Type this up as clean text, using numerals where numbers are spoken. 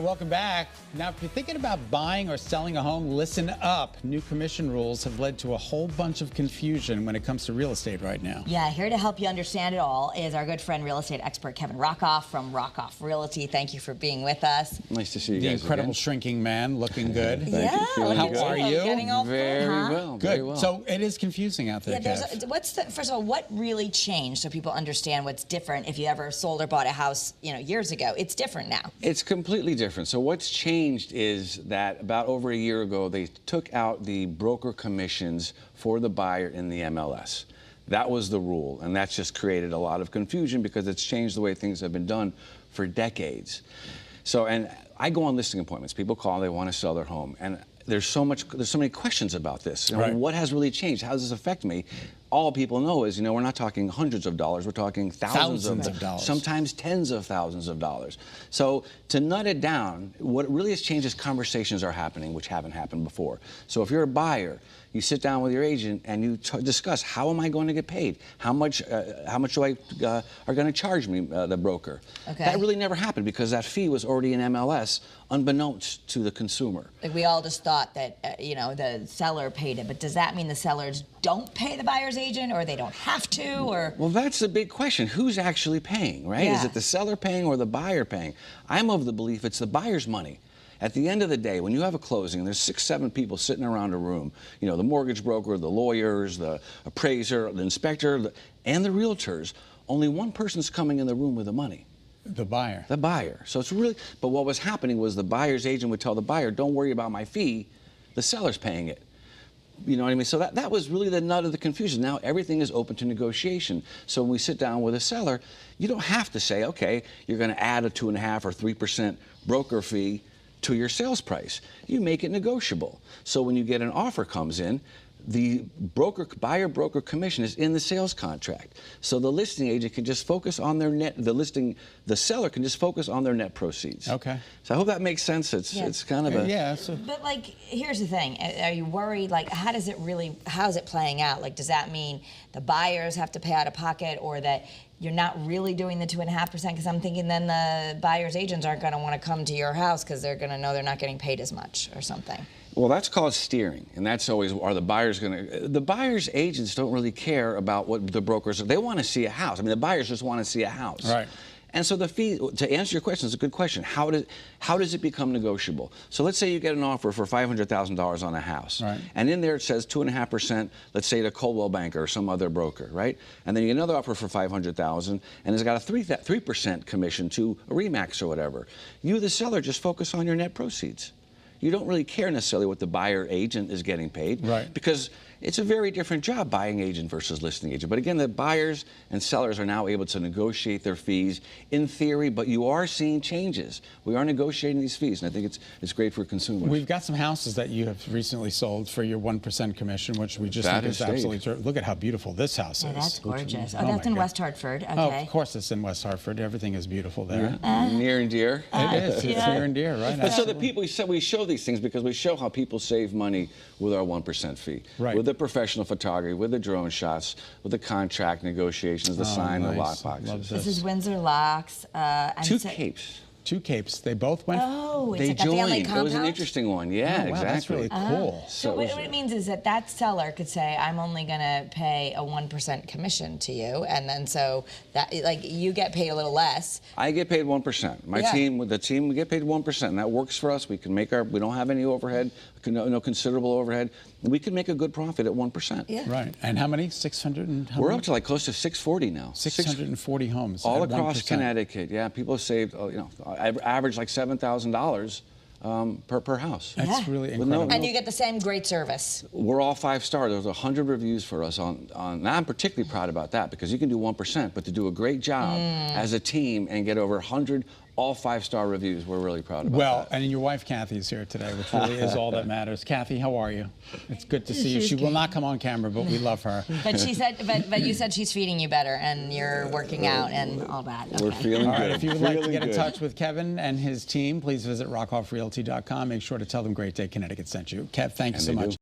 Welcome back. Now, if you're thinking about buying or selling a home, listen up. New commission rules have led to a whole bunch of confusion when it comes to real estate right now. Yeah, here to help you understand it all is our good friend, real estate expert Kevin Rockoff from Rockoff Realty. Thank you for being with us. Nice to see you The guys incredible again. shrinking man, looking good. Thank you. Feeling How good. are you? Getting all Very full, huh? well. Good. Very well. So it is confusing out there, Yeah, Kev. first of all, what really changed so people understand what's different if you ever sold or bought a house, years ago? It's different now. It's completely different. So what's changed is that about over a year ago, they took out the broker commissions for the buyer in the MLS. That was the rule, and that's just created a lot of confusion because it's changed the way things have been done for decades. So, and I go on listing appointments. People call, they want to sell their home, and there's so many questions about this. Right. What has really changed? How does this affect me? All people know is, we're not talking hundreds of dollars, we're talking thousands of dollars. Sometimes tens of thousands of dollars. So to nut it down, what really has changed is conversations are happening, which haven't happened before. So if you're a buyer, you sit down with your agent and you discuss, how am I going to get paid? How much do I are going to charge me, the broker? Okay. That really never happened because that fee was already in MLS, unbeknownst to the consumer. Like we all just thought that, the seller paid it, but does that mean the sellers don't pay the buyer's agent, or they don't have to, or? Well, that's the big question. Who's actually paying, right? Yeah. Is it the seller paying or the buyer paying? I'm of the belief it's the buyer's money. At the end of the day, when you have a closing, there's 6, 7 people sitting around a room, the mortgage broker, the lawyers, the appraiser, the inspector, and the realtors. Only one person's coming in the room with the money. The buyer. The buyer. So it's really, but what was happening was the buyer's agent would tell the buyer, don't worry about my fee, the seller's paying it. You know what I mean? So that was really the nut of the confusion. Now everything is open to negotiation. So when we sit down with a seller, you don't have to say, okay, you're going to add a 2.5% or 3% broker fee to your sales price. You make it negotiable. So when you get an offer comes in, the buyer-broker commission is in the sales contract. So the listing agent can just focus on their the seller can just focus on their net proceeds. Okay. So I hope that makes sense. It's kind of a... Yeah. But here's the thing. Are you worried, how is it playing out? Does that mean the buyers have to pay out of pocket, or that you're not really doing the 2.5%? Because I'm thinking then the buyer's agents aren't going to want to come to your house because they're going to know they're not getting paid as much or something. Well, that's called steering, and that's always, are the buyers going to... The buyer's agents don't really care about what the brokers... They want to see a house. I mean, the buyers just want to see a house. Right. And so the fee, to answer your question, is a good question. How does it become negotiable? So let's say you get an offer for $500,000 on a house. Right. And in there it says 2.5%, let's say to Coldwell Banker or some other broker, right? And then you get another offer for $500,000, and it's got a 3% commission to a Remax or whatever. You, the seller, just focus on your net proceeds. You don't really care necessarily what the buyer agent is getting paid. Right. Because it's a very different job, buying agent versus listing agent. But again, the buyers and sellers are now able to negotiate their fees in theory, but you are seeing changes. We are negotiating these fees, and I think it's great for consumers. We've got some houses that you have recently sold for your 1% commission, which we just That think is is absolutely terrific. Look at how beautiful this house is. That's gorgeous. Oh, That's my in God. West Hartford. Okay. Oh, of course it's in West Hartford. Everything is beautiful there. Near and dear. It is. It's near and dear, right? But so the people, we show these things because we show how people save money with our 1% fee. Right. With the professional photography, with the drone shots, with the contract negotiations, the sign, the nice. lock boxes. Love This is Windsor Locks. And Two capes. 2 capes. They both went. Oh, it's They like a family joined. compound? That was an interesting one. Yeah, Oh, wow, exactly. that's really cool. So what it means is that seller could say, I'm only going to pay a 1% commission to you, and then so that you get paid a little less. I get paid 1%. My Yeah. team, with the team, we get paid 1%, and that works for us. We can make we don't have any overhead, no considerable overhead. We can make a good profit at 1%. Yeah. Right. And how many? 600 and how We're many? up to like close to 640 now. 640 homes. All at across 1%. Connecticut. Yeah, people have saved, average like $7,000 per house. That's Yeah. really With incredible. And you get the same great service. We're all 5-star. There's 100 reviews for us on. Now I'm particularly proud about that because you can do 1%, but to do a great job as a team and get over 100 all 5-star reviews, we're really proud about Well, that. and your wife Kathy is here today, which really is all that matters. Kathy, how are you? It's good to see you. She's She will good. not come on camera, but we love her. But she said, but you said she's feeding you better, and you're working out and all that. We're Okay. feeling All right, good. if you would like to Feeling get in good. touch with Kevin and his team, please visit rockoffrealty.com. Make sure to tell them Great Day Connecticut sent you. Kev, thank you And so they much. do.